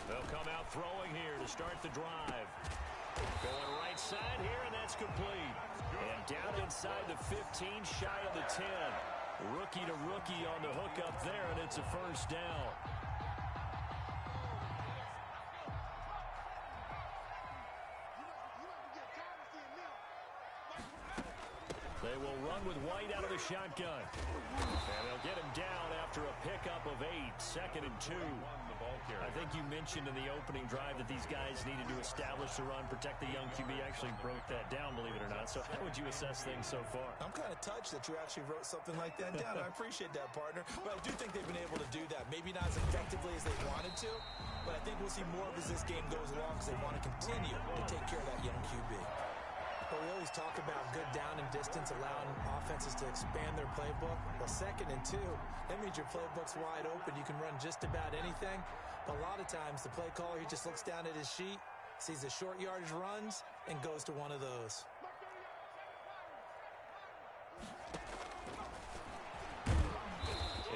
They'll come out throwing here to start the drive. Going right side here, and that's complete. And down inside the 15, shy of the 10. Rookie to rookie on the hook up there, and it's a first down. They will run with White out of the shotgun. And they'll get him down after a pickup of 8, 2nd and 2. I think you mentioned in the opening drive that these guys needed to establish the run, protect the young QB. Actually broke that down, believe it or not. So how would you assess things so far? I'm kind of touched that you actually wrote something like that down. I appreciate that, partner. But I do think they've been able to do that. Maybe not as effectively as they wanted to, but I think we'll see more of as this game goes along because they want to continue to take care of that young QB. Well, we always talk about good down and distance, allowing offenses to expand their playbook. Well, 2nd and 2, that means your playbook's wide open. You can run just about anything. But a lot of times, the play caller, he just looks down at his sheet, sees the short yardage runs, and goes to one of those.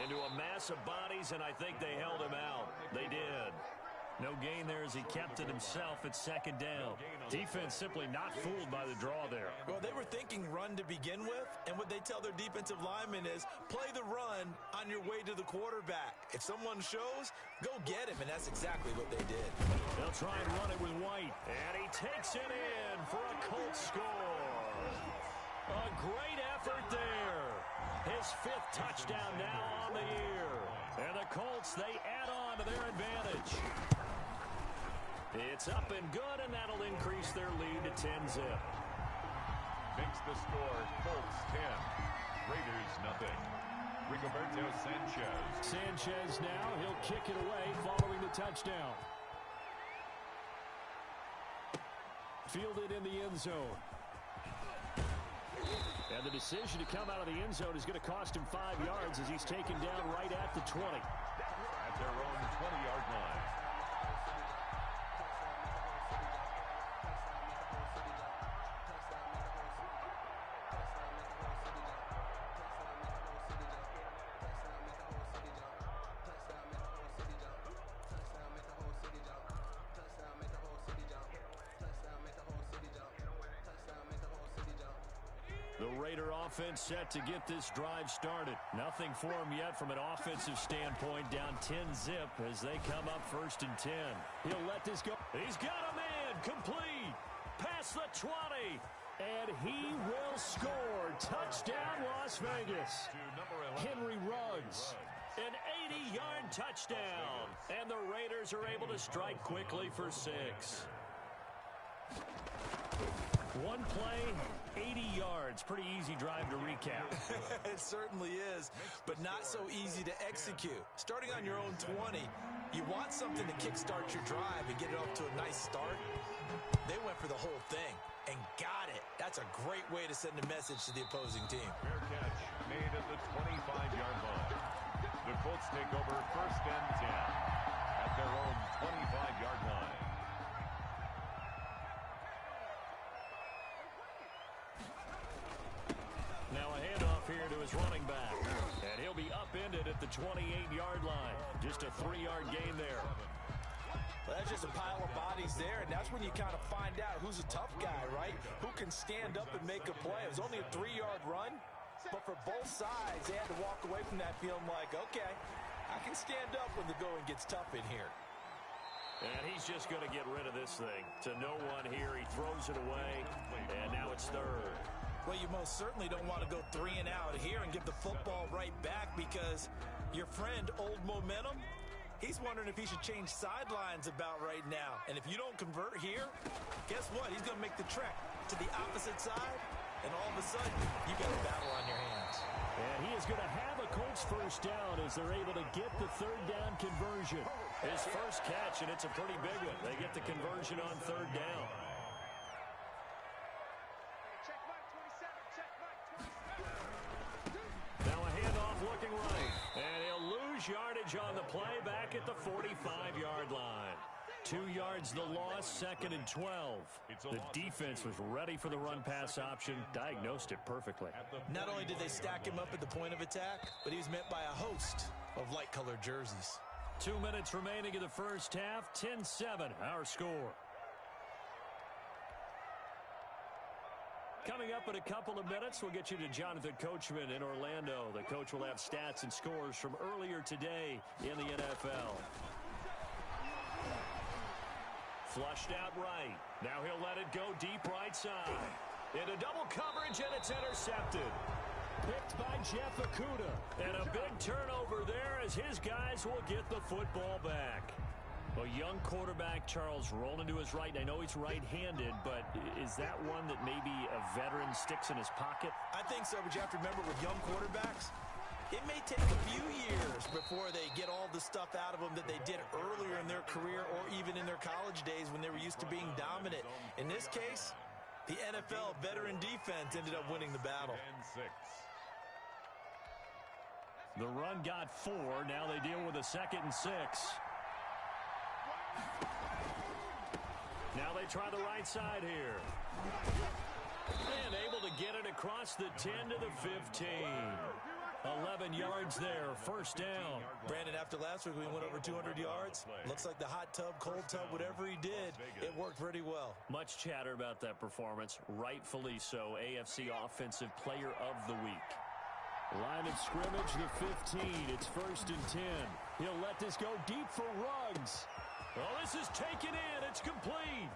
Into a mass of bodies, and I think they held him out. They did. No gain there as he kept it himself at 2nd down. Defense simply not fooled by the draw there. Well, they were thinking run to begin with, and what they tell their defensive linemen is play the run on your way to the quarterback. If someone shows, go get him, and that's exactly what they did. They'll try and run it with White, and he takes it in for a Colts score. A great effort there. His 5th touchdown now on the year. And the Colts, they add on to their advantage. It's up and good, and that'll increase their lead to 10-zip. Makes the score Colts 10, Raiders nothing. Rigoberto Sanchez. Sanchez now, he'll kick it away following the touchdown. Fielded in the end zone. And the decision to come out of the end zone is going to cost him 5 yards as he's taken down right at the 20. At their own 20-yard line. The Raider offense set to get this drive started. Nothing for him yet from an offensive standpoint. Down 10-zip as they come up 1st and 10. He'll let this go. He's got a man complete. Past the 20. And he will score. Touchdown, Las Vegas. Henry Ruggs. An 80-yard touchdown. And the Raiders are able to strike quickly for 6. One play, 80 yards. Pretty easy drive to recap. It certainly is, but not so easy to execute. Starting on your own 20, you want something to kickstart your drive and get it off to a nice start. They went for the whole thing and got it. That's a great way to send a message to the opposing team. Fair catch made at the 25-yard line. The Colts take over 1st and 10 at their own 25-yard line. Now a handoff here to his running back. And he'll be upended at the 28-yard line. Just a 3-yard gain there. Well, that's just a pile of bodies there, and that's when you kind of find out who's a tough guy, right? Who can stand up and make a play. It was only a 3-yard run, but for both sides, they had to walk away from that feeling like, okay, I can stand up when the going gets tough in here. And he's just going to get rid of this thing. To no one here, he throws it away, and now it's 3rd. Well, you most certainly don't want to go 3 and out here and give the football right back because your friend, Old Momentum, he's wondering if he should change sidelines about right now. And if you don't convert here, guess what? He's going to make the trek to the opposite side, and all of a sudden, you got a battle on your hands. And he is going to have a Colts 1st down as they're able to get the 3rd down conversion. His first catch, and it's a pretty big one. They get the conversion on 3rd down. Now a handoff looking right. And he'll lose yardage on the play back at the 45-yard line. 2 yards the loss, 2nd and 12. The defense was ready for the run-pass option, diagnosed it perfectly. Not only did they stack him up at the point of attack, but he was met by a host of light-colored jerseys. 2 minutes remaining in the first half. 10-7, our score. Coming up in a couple of minutes, we'll get you to Jonathan Coachman in Orlando. The coach will have stats and scores from earlier today in the NFL. Flushed out right. Now he'll let it go deep right side. Into double coverage, and it's intercepted. Picked by Jeff Okudah. And a big turnover there as his guys will get the football back. A young quarterback, Charles, rolling to his right. I know he's right-handed, but is that one that maybe a veteran sticks in his pocket? I think so, but you have to remember with young quarterbacks, it may take a few years before they get all the stuff out of them that they did earlier in their career or even in their college days when they were used to being dominant. In this case, the NFL veteran defense ended up winning the battle. The run got 4. Now they deal with a 2nd and 6. Now they try the right side here. And able to get it across the 10 to the 15. 11 yards there, first down. Brandon, after last week we went over 200 yards. Looks like the hot tub, cold tub, whatever he did, it worked pretty well. Much chatter about that performance, rightfully so. AFC Offensive Player of the Week. Line of scrimmage, the 15. It's 1st and 10. He'll let this go deep for Ruggs. Oh, this is taken in. It's complete.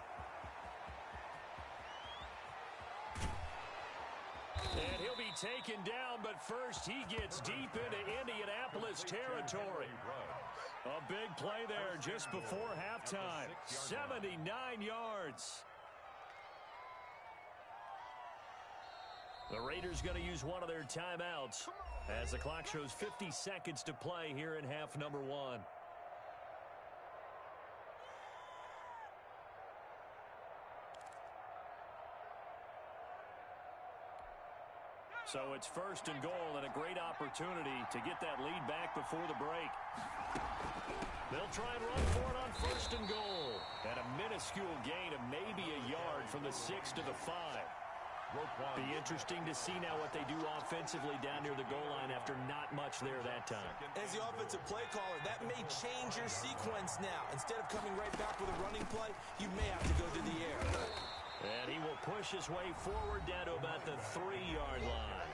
And he'll be taken down, but first he gets deep into Indianapolis territory. A big play there just before halftime. 79 yards. The Raiders going to use one of their timeouts as the clock shows 50 seconds to play here in half number 1. So it's 1st and goal and a great opportunity to get that lead back before the break. They'll try and run for it on 1st and goal. And a minuscule gain of maybe a yard from the 6 to the 5. Be interesting to see now what they do offensively down near the goal line after not much there that time. As the offensive play caller, that may change your sequence now. Instead of coming right back with a running play, you may have to go to the air. And he will push his way forward down to about the 3-yard line.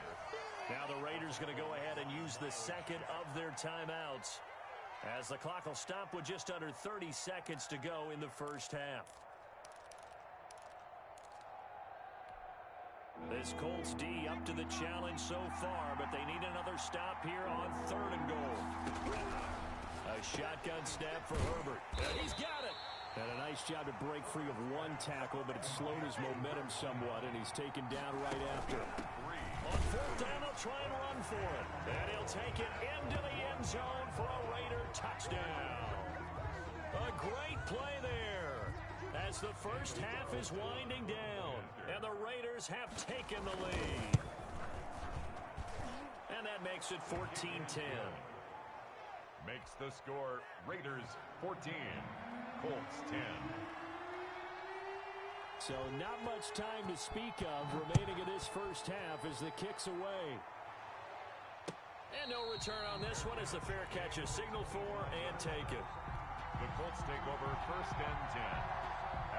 Now the Raiders going to go ahead and use the 2nd of their timeouts as the clock will stop with just under 30 seconds to go in the first half. This Colts D up to the challenge so far, but they need another stop here on 3rd and goal. A shotgun snap for Herbert. And he's got it. And a nice job to break free of one tackle, but it slowed his momentum somewhat, and he's taken down right after. On 4th down, they'll try and run for it. And he'll take it into the end zone for a Raider touchdown. A great play there as the first half is winding down, and the Raiders have taken the lead. And that makes it 14-10. Makes the score Raiders 14. Colts 10. So not much time to speak of remaining in this first half as the kick's away. And no return on this one as the fair catch is signaled for and taken. The Colts take over 1st and 10.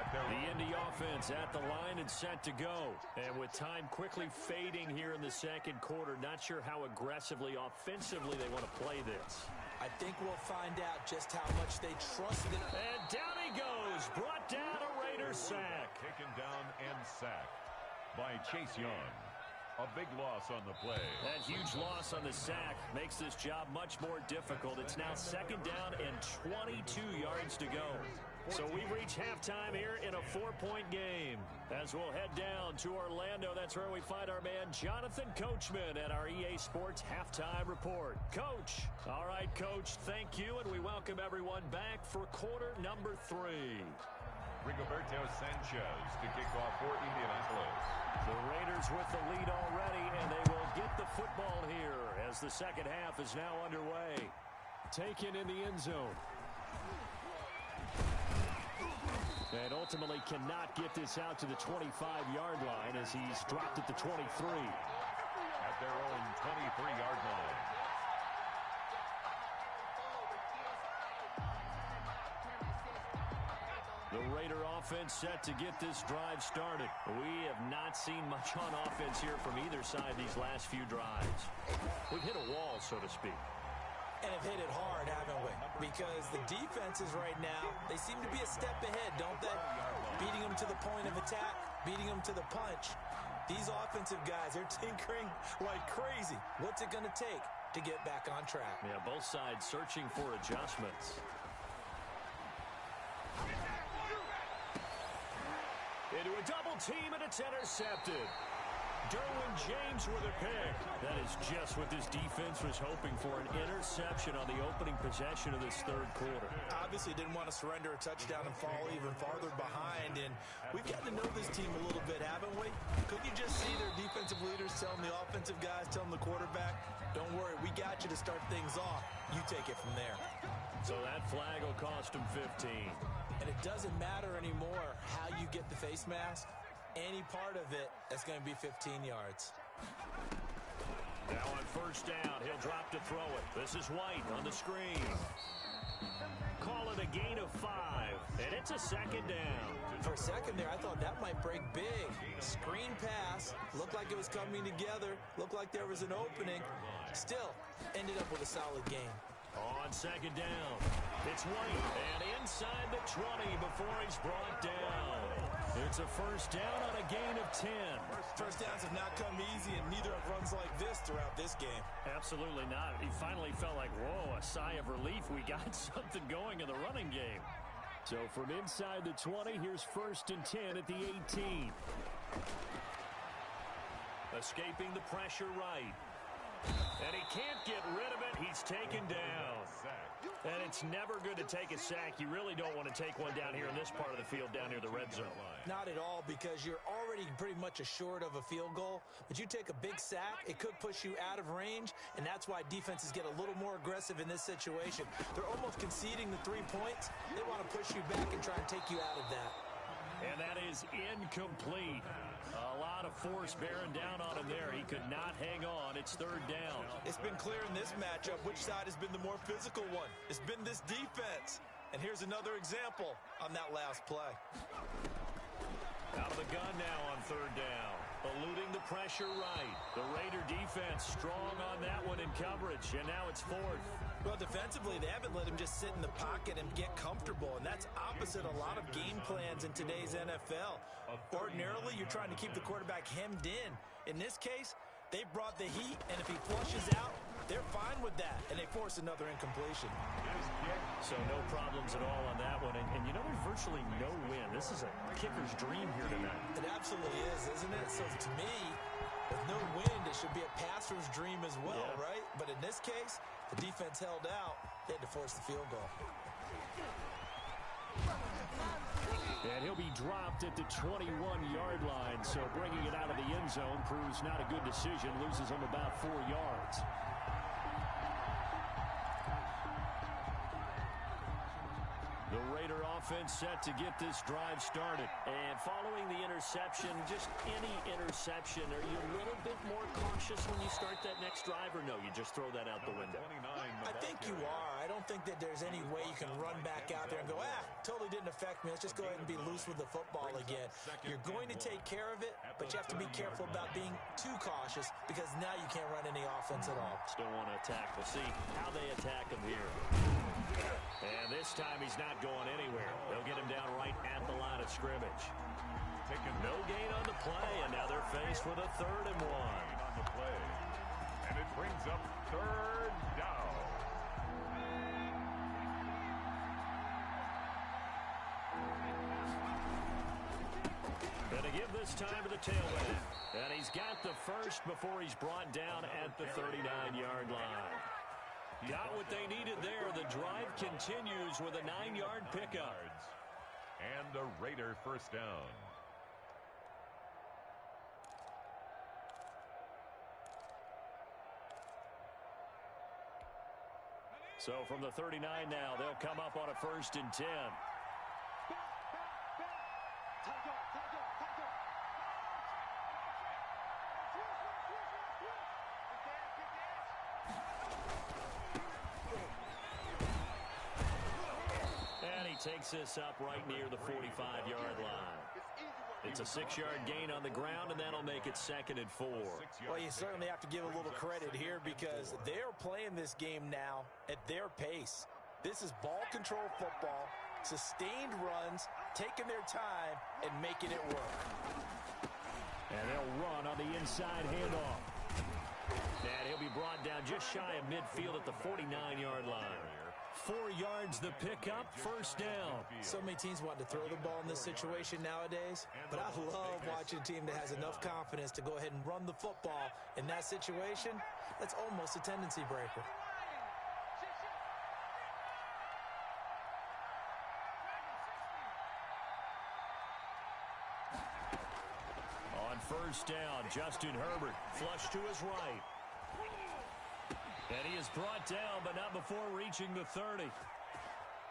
The Indy offense at the line and set to go. And with time quickly fading here in the 2nd quarter, not sure how aggressively, offensively they want to play this. I think we'll find out just how much they trust it. And down he goes. Brought down a Raider sack. Taken down and sacked by Chase Young. A big loss on the play. That huge loss on the sack makes this job much more difficult. It's now 2nd down and 22 yards to go. So we've reached halftime here in a 4-point game. As we'll head down to Orlando, that's where we find our man Jonathan Coachman at our EA Sports Halftime Report. Coach. All right, Coach, thank you, and we welcome everyone back for quarter number 3. Rigoberto Sanchez to kick off for Indianapolis. The Raiders with the lead already, and they will get the football here as the second half is now underway. Taken in the end zone. And ultimately cannot get this out to the 25-yard line as he's dropped at the 23. At their own 23-yard line. The Raider offense set to get this drive started. We have not seen much on offense here from either side these last few drives. We've hit a wall, so to speak. And have hit it hard, haven't we? Because the defenses right now, they seem to be a step ahead, don't they? Beating them to the point of attack, beating them to the punch. These offensive guys are tinkering like crazy. What's it going to take to get back on track? Yeah, both sides searching for adjustments. Into a double team, and it's intercepted. Derwin James with a pick. That is just what this defense was hoping for, an interception on the opening possession of this third quarter. Obviously didn't want to surrender a touchdown and fall even farther behind, and we've gotten to know this team a little bit, haven't we? Couldn't you just see their defensive leaders telling the offensive guys, telling the quarterback, don't worry, we got you to start things off. You take it from there. So that flag will cost them 15. And it doesn't matter anymore how you get the face mask. Any part of it, that's going to be 15 yards. Now on first down, he'll drop to throw it. This is White on the screen. Call it a gain of 5, and it's a second down. For a second there, I thought that might break big. Screen pass, looked like it was coming together, looked like there was an opening. Still, ended up with a solid game. On second down, it's White, and inside the 20 before he's brought down. It's a first down on a gain of 10. First downs have not come easy, and neither have runs like this throughout this game. Absolutely not. He finally felt like, whoa, a sigh of relief. We got something going in the running game. So from inside the 20, here's first and 10 at the 18. Escaping the pressure right. And he can't get rid of it. He's taken down. And it's never good to take a sack. You really don't want to take one down here in this part of the field, down near the red zone. Not at all, because you're already pretty much assured of a field goal. But you take a big sack, it could push you out of range, and that's why defenses get a little more aggressive in this situation. They're almost conceding the 3 points. They want to push you back and try and take you out of that. And that is incomplete. A lot of force bearing down on him there. He could not hang on. It's third down. It's been clear in this matchup which side has been the more physical one. It's been this defense. And here's another example on that last play. Out of the gun now on third down. Eluding the pressure right. The Raider defense strong on that one in coverage. And now it's fourth. Well, defensively, they haven't let him just sit in the pocket and get comfortable, and that's opposite a lot of game plans in today's NFL. Ordinarily, you're trying to keep the quarterback hemmed in. In this case, they brought the heat, and if he flushes out, they're fine with that, and they force another incompletion. So no problems at all on that one, and you know there's virtually no win. This is a kicker's dream here tonight. It absolutely is, isn't it? So to me, with no wind, it should be a passer's dream as well, right? But in this case, the defense held out. They had to force the field goal. And he'll be dropped at the 21-yard line, so bringing it out of the end zone proves not a good decision. Loses him about 4 yards. The Raider offense set to get this drive started. And following the interception, just any interception, are you a little bit more cautious when you start that next drive, or no, you just throw that out the window? I think you are. I don't think that there's any way you can run back out there and go, totally didn't affect me. Let's just go ahead and be loose with the football again. You're going to take care of it, but you have to be careful about being too cautious because now you can't run any offense at all. Still want to attack. We'll see how they attack him here. And this time he's not going anywhere. They'll get him down right at the line of scrimmage. No gain on the play, and now they're faced with a 3rd and 1. On the play. And it brings up third down. Going to give this time to the tailback. And he's got the first before he's brought down at the 39-yard line. Got what they needed there. The drive continues with a 9-yard pickup. And the Raider first down. So from the 39 now, they'll come up on a 1st and 10. takes this up right near the 45-yard line. It's a 6-yard gain on the ground, and that'll make it 2nd and 4. Well, you certainly have to give a little credit here because they're playing this game now at their pace. This is ball control football, sustained runs, taking their time, and making it work. And they'll run on the inside handoff. And he'll be brought down just shy of midfield at the 49-yard line. 4 yards the pickup, 1st down. So many teams want to throw the ball in this situation nowadays, but I love watching a team that has enough confidence to go ahead and run the football in that situation. That's almost a tendency breaker. On 1st down, Justin Herbert flushed to his right. And he is brought down, but not before reaching the 30.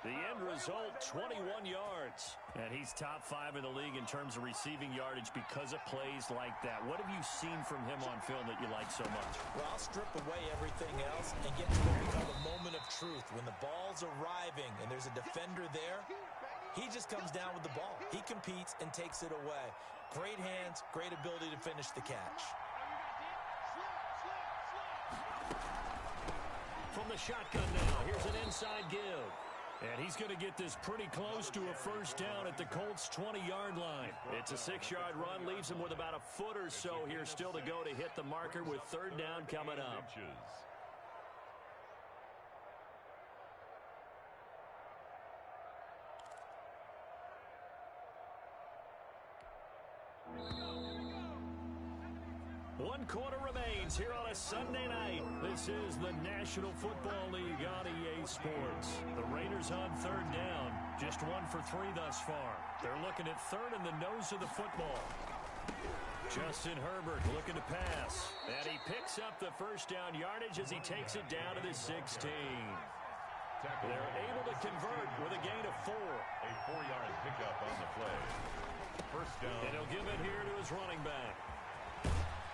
The end result, 21 yards. And he's top 5 in the league in terms of receiving yardage because of plays like that. What have you seen from him on film that you like so much? Well, I'll strip away everything else and get to what we call the moment of truth. When the ball's arriving and there's a defender there, he just comes down with the ball. He competes and takes it away. Great hands, great ability to finish the catch. From the shotgun now, here's an inside give. And he's going to get this pretty close to a 1st down at the Colts' 20-yard line. It's a 6-yard run, leaves him with about a foot or so here still to go to hit the marker with 3rd down coming up. One quarter remains here on a Sunday night. This is the National Football League on EA Sports. The Raiders on 3rd down. Just 1 for 3 thus far. They're looking at 3rd in the nose of the football. Justin Herbert looking to pass. And he picks up the 1st down yardage as he takes it down to the 16. They're able to convert with a gain of 4. A 4-yard pickup on the play. 1st down. And he'll give it here to his running back.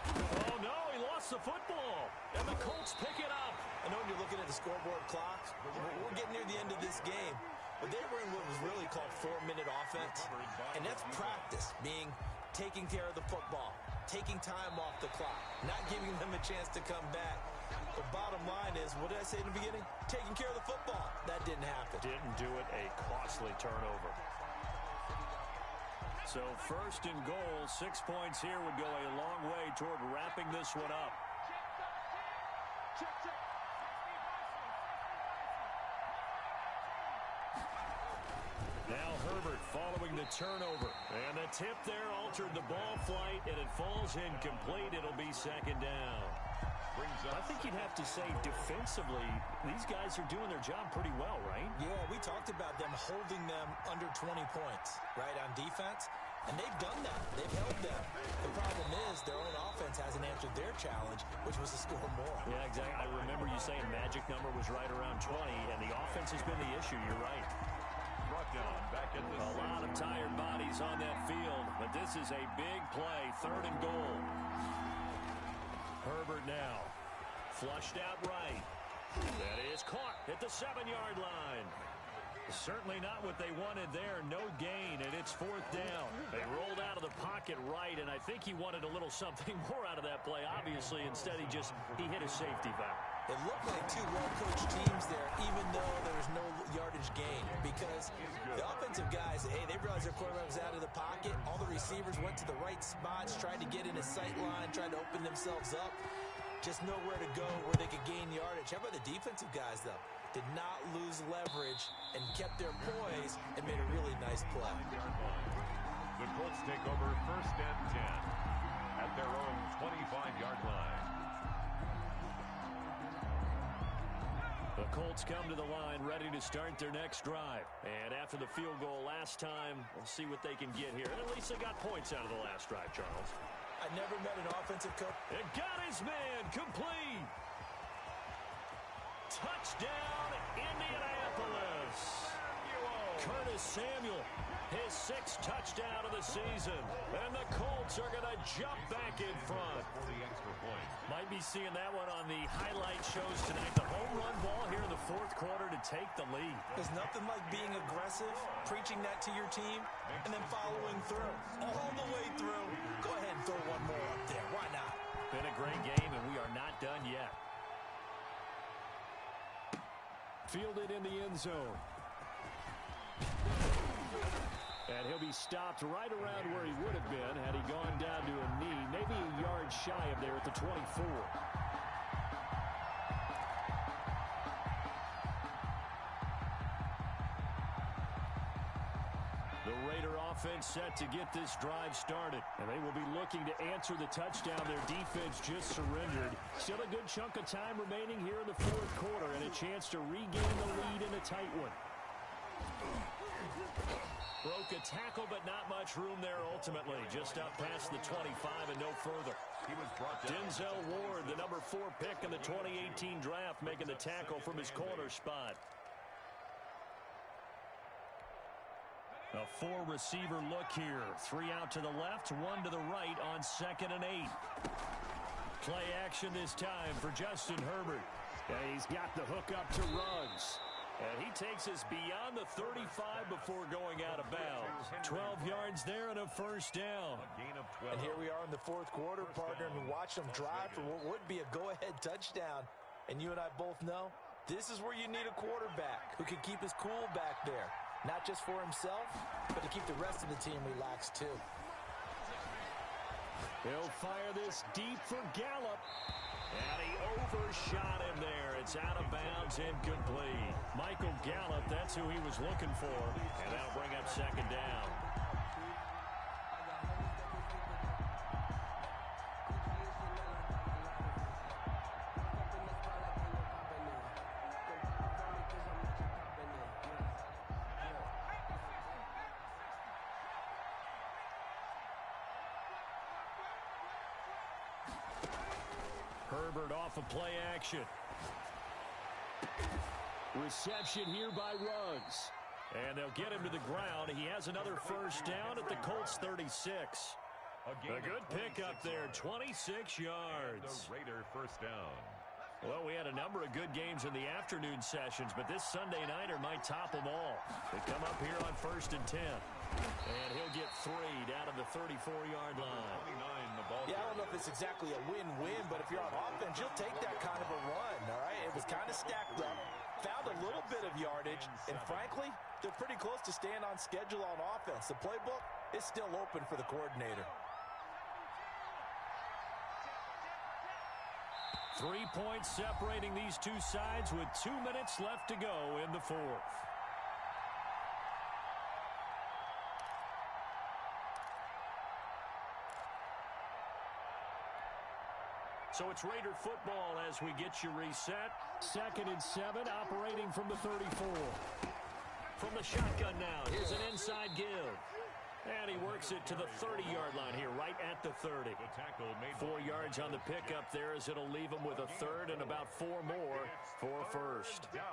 Oh, no, he lost the football. And the Colts pick it up. I know when you're looking at the scoreboard clock, we're getting near the end of this game. But they were in what was really called 4-minute offense. And that's practice, being taking care of the football, taking time off the clock, not giving them a chance to come back. The bottom line is, what did I say in the beginning? Taking care of the football. That didn't happen. Didn't do it, a costly turnover. So 1st and goal, 6 points here would go a long way toward wrapping this one up. Now Herbert following the turnover. And the tip there altered the ball flight, and it falls incomplete. It'll be 2nd down. I think you'd have to say defensively, these guys are doing their job pretty well, right? Yeah, we talked about them holding them under 20 points, right, on defense. And they've done that. They've held them. The problem is their own offense hasn't answered their challenge, which was to score more. Yeah, exactly. I remember you saying magic number was right around 20, and the offense has been the issue. You're right. Brought down back in the A lot of tired bodies on that field, but this is a big play. 3rd and goal. Herbert now. Flushed out right. That is caught at the 7-yard line. Certainly not what they wanted there. No gain, and it's 4th down. They rolled out of the pocket right, and I think he wanted a little something more out of that play, obviously. Instead, he hit a safety valve. It looked like 2 well-coached teams there, even though there was no yardage gain, because the offensive guys, hey, they realized their quarterback was out of the pocket. All the receivers went to the right spots, tried to get in his sight line, tried to open themselves up. Just nowhere to go where they could gain yardage. How about the defensive guys, though? Did not lose leverage and kept their poise and made a really nice play. The Colts take over 1st and 10 at their own 25-yard line. The Colts come to the line ready to start their next drive. And after the field goal last time, we'll see what they can get here. And at least they got points out of the last drive, Charles. I never met an offensive coach. It got his man complete. Touchdown, Indianapolis. Curtis Samuel, his 6th touchdown of the season. And the Colts are going to jump back in front. Might be seeing that one on the highlight shows tonight. The home run ball here in the 4th quarter to take the lead. There's nothing like being aggressive, preaching that to your team, and then following through. All the way through. Go ahead and throw one more up there. Why not? Been a great game, and we are not done yet. Fielded in the end zone. And he'll be stopped right around where he would have been had he gone down to a knee, maybe a yard shy of there at the 24. The Raider offense set to get this drive started, and they will be looking to answer the touchdown their defense just surrendered. Still a good chunk of time remaining here in the 4th quarter, and a chance to regain the lead in a tight one. Broke a tackle, but not much room there ultimately. Just up past the 25 and no further. He was brought down. Denzel Ward, the number 4 pick in the 2018 draft, making the tackle from his corner spot. A 4-receiver look here. 3 out to the left, 1 to the right on 2nd and 8. Play action this time for Justin Herbert. And he's got the hook up to Ruggs. And he takes us beyond the 35 before going out of bounds. 12 yards there and a 1st down. And here we are in the 4th quarter, partner, and we watch them drive for what would be a go-ahead touchdown. And you and I both know this is where you need a quarterback who can keep his cool back there. Not just for himself, but to keep the rest of the team relaxed too. He'll fire this deep for Gallup. And he overshot him there. It's out of bounds, incomplete. Michael Gallup, that's who he was looking for. And that'll bring up 2nd down. Herbert off of play action. Reception here by Ruggs. And they'll get him to the ground. He has another 1st down at the Colts 36. A good pickup there, 26 yards. The Raider 1st down. Well, we had a number of good games in the afternoon sessions, but this Sunday nighter might top them all. They come up here on 1st and 10. And he'll get 3 down to the 34-yard line. 29, the ball. Yeah, I don't know if it's exactly a win-win, but if you're on offense, you'll take that kind of a run, all right? It was kind of stacked up, found a little bit of yardage, and frankly, they're pretty close to staying on schedule on offense. The playbook is still open for the coordinator. 3 points separating these two sides with 2 minutes left to go in the 4th. So it's Raider football as we get you reset. 2nd and 7, operating from the 34. From the shotgun now, here's an inside give. And he works it to the 30-yard line here, right at the 30. The tackle made 4 yards on the pickup there as it'll leave him with a 3rd and about 4 more for a 1st. down.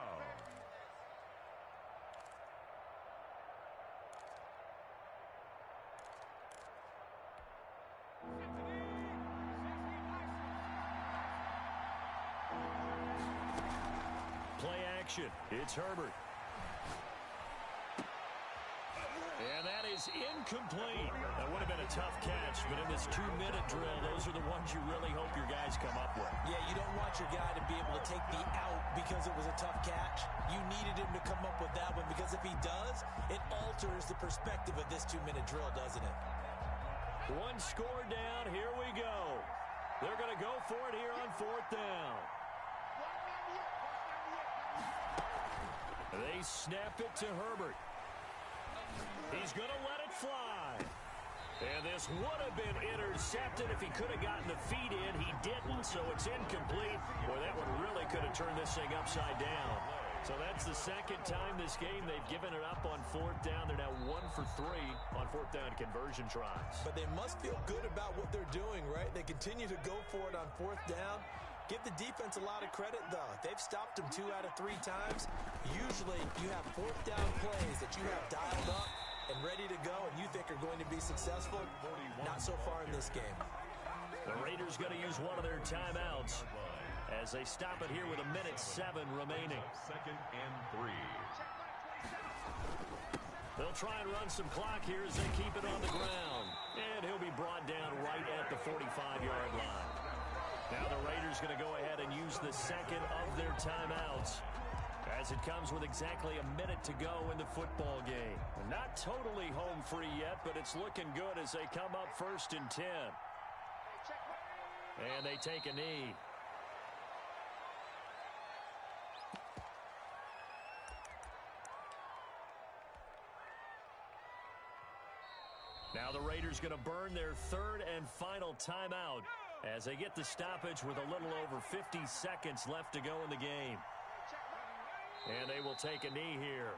Play action. It's Herbert. And that is incomplete. That would have been a tough catch, but in this 2-minute drill, those are the ones you really hope your guys come up with. Yeah, you don't want your guy to be able to take the out because it was a tough catch. You needed him to come up with that one because if he does, it alters the perspective of this 2-minute drill, doesn't it? 1 score down. Here we go. They're going to go for it here on 4th down. They snap it to Herbert. He's going to let it fly. And this would have been intercepted if he could have gotten the feet in. He didn't, so it's incomplete. Boy, that one really could have turned this thing upside down. So that's the 2nd time this game they've given it up on 4th down. They're now 1 for 3 on 4th down conversion tries. But they must feel good about what they're doing, right? They continue to go for it on 4th down. Give the defense a lot of credit, though. They've stopped them 2 out of 3 times. Usually, you have 4th down plays that you have dialed up and ready to go, and you think are going to be successful. Not so far in this game. The Raiders going to use one of their timeouts as they stop it here with 1:07 remaining. 2nd and 3. They'll try and run some clock here as they keep it on the ground. And he'll be brought down right at the 45-yard line. Now the Raiders going to go ahead and use the second of their timeouts as it comes with exactly 1 minute to go in the football game. Not totally home free yet, but it's looking good as they come up 1st and 10. And they take a knee. Now the Raiders going to burn their 3rd and final timeout as they get the stoppage with a little over 50 seconds left to go in the game. And they will take a knee here.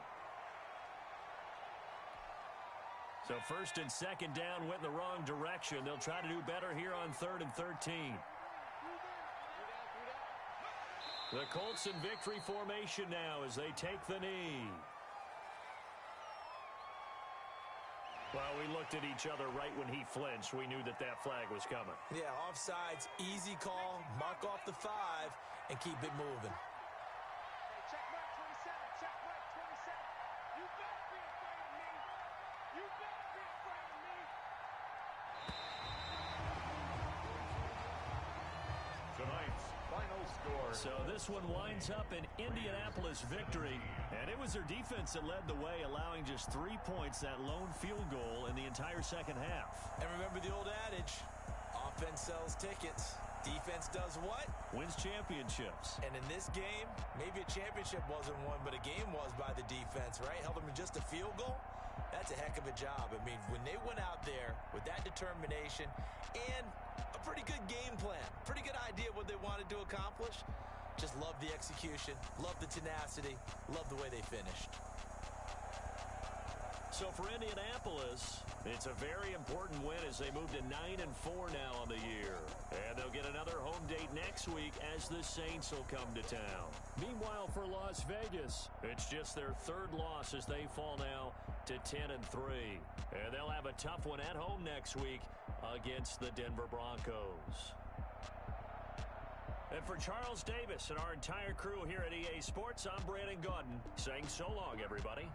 So 1st and 2nd down went in the wrong direction. They'll try to do better here on 3rd and 13. The Colts in victory formation now as they take the knee. Well, we looked at each other right when he flinched. We knew that that flag was coming. Yeah, offsides, easy call, mark off the 5, and keep it moving. Check mark 27, check mark 27. You better be afraid of me. You better be afraid of me. Tonight's final score. So this one winds up an Indianapolis victory, and it was their defense that led the way, allowing just 3 points, that lone field goal in the entire second half. And remember the old adage, offense sells tickets. Defense does what? Wins championships. And in this game, maybe a championship wasn't won, but a game was by the defense, right? Held them to just a field goal. That's a heck of a job. I mean, when they went out there with that determination and a pretty good game plan, pretty good idea what they wanted to accomplish, just love the execution, love the tenacity, love the way they finished. So for Indianapolis, it's a very important win as they move to 9-4 now on the year. And they'll get another home date next week as the Saints will come to town. Meanwhile, for Las Vegas, it's just their 3rd loss as they fall now to 10-3. And they'll have a tough one at home next week against the Denver Broncos. And for Charles Davis and our entire crew here at EA Sports, I'm Brandon Gaudin saying so long, everybody.